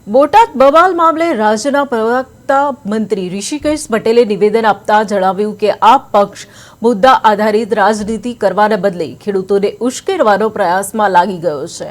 બોટાદ બવાલ મામલે રાજ્યના પ્રવક્તા મંત્રી ઋષિકેશ પટેલે નિવેદન આપતા જણાવ્યું કે આ પક્ષ મુદ્દા આધારિત રાજનીતિ કરવાને બદલે ખેડૂતોને ઉશ્કેરવાનો પ્રયાસમાં લાગી ગયો છે।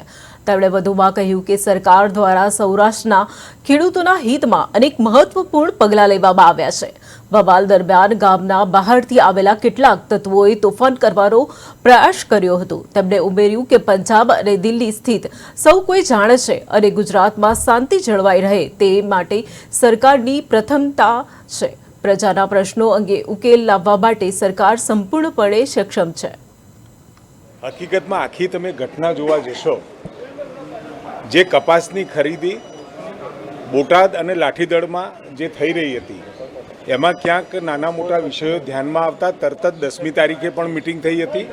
તેમણે વધુમાં કહ્યું કે સરકાર દ્વારા સૌરાષ્ટ્રના ખેડૂતોના હિતમાં અનેક મહત્વપૂર્ણ પગલાં લેવામાં આવ્યા છે। બવાલ દરમિયાન ગામના બહારથી આવેલા કેટલાક તત્વોએ તોફાન કરવાનો પ્રયાસ કર્યો હતો। તેમણે ઉમેર્યું કે પંજાબ અને દિલ્હી સ્થિત સૌ કોઈ જાણે છે અને ગુજરાતમાં શાંતિ જળવાઈ રહે તે માટે સરકારની પ્રથમતા છે। પ્રજાના પ્રશ્નો અંગે ઉકેલ લાવવા માટે સરકાર સંપૂર્ણપણે સક્ષમ છે। હકીકતમાં આખી તમે ઘટના જોવા જશો, જે કપાસની ખરીદી બોટાદ અને લાઠીદળમાં જે થઈ રહી હતી એમાં ક્યાંક નાના મોટા વિષયો ધ્યાનમાં આવતા તરત જ 10મી તારીખે પણ મિટિંગ થઈ હતી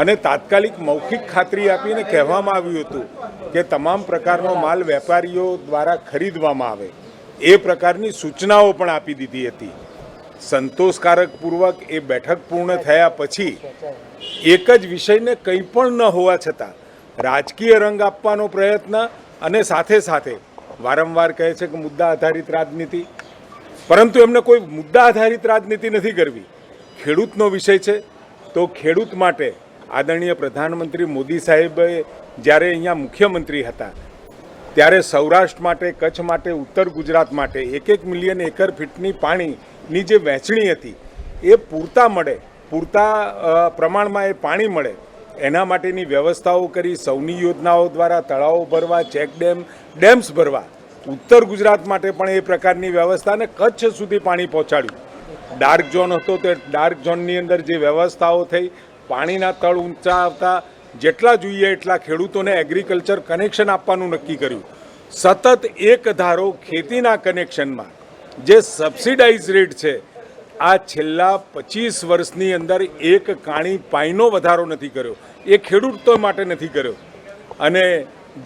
અને તાત્કાલિક મૌખિક ખાતરી આપીને કહેવામાં આવ્યું હતું કે તમામ પ્રકારનો માલ વેપારીઓ દ્વારા ખરીદવામાં આવે એ પ્રકારની સૂચનાઓ પણ આપી દીધી હતી। સંતોષકારકપૂર્વક એ બેઠક પૂર્ણ થયા પછી એક જ વિષયને કંઈ પણ ન હોવા છતાં રાજકીય રંગ આપવાનો પ્રયત્ન અને સાથે સાથે વારંવાર કહે છે કે મુદ્દા આધારિત રાજનીતિ, પરંતુ એમને કોઈ મુદ્દા આધારિત રાજનીતિ નથી કરવી। ખેડૂતનો વિષય છે તો ખેડૂત માટે આદરણીય પ્રધાનમંત્રી મોદી સાહેબે જ્યારે અહીંયા મુખ્યમંત્રી હતા ત્યારે સૌરાષ્ટ્ર માટે, કચ્છ માટે, ઉત્તર ગુજરાત માટે 1 મિલિયન એકર ફીટની પાણીની જે વહેંચણી હતી એ પૂરતા પ્રમાણમાં એ પાણી મળે એના માટેની વ્યવસ્થાઓ કરી। સૌની યોજનાઓ દ્વારા તળાવો ભરવા, ચેક ડેમ્સ ભરવા, ઉત્તર ગુજરાત માટે પણ એ પ્રકારની વ્યવસ્થા અને કચ્છ સુધી પાણી પહોંચાડ્યું। ડાર્ક ઝોન હતો તે ડાર્ક ઝોનની અંદર જે વ્યવસ્થાઓ થઈ, પાણીના તળ ઊંચા આવતા જેટલા જોઈએ એટલા ખેડૂતોને એગ્રીકલ્ચર કનેક્શન આપવાનું નક્કી કર્યું। સતત એક ધારો ખેતીના કનેક્શનમાં જે સબસિડાઇઝ રેટ છે આ છેલ્લા 25 વર્ષની અંદર એક કાણી પાઈનો વધારો નથી કર્યો, એ ખેડૂતો માટે નથી કર્યો। અને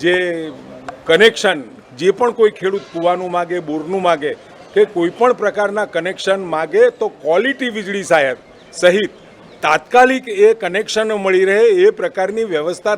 જે કનેક્શન જે પણ કોઈ ખેડૂત કૂવાનું માગે, બોરનું માગે કે કોઈ પણ પ્રકારના કનેક્શન માગે તો ક્વોલિટી વીજળી સહિત તાત્કાલિક એ કનેક્શનો મળી રહે એ પ્રકારની વ્યવસ્થા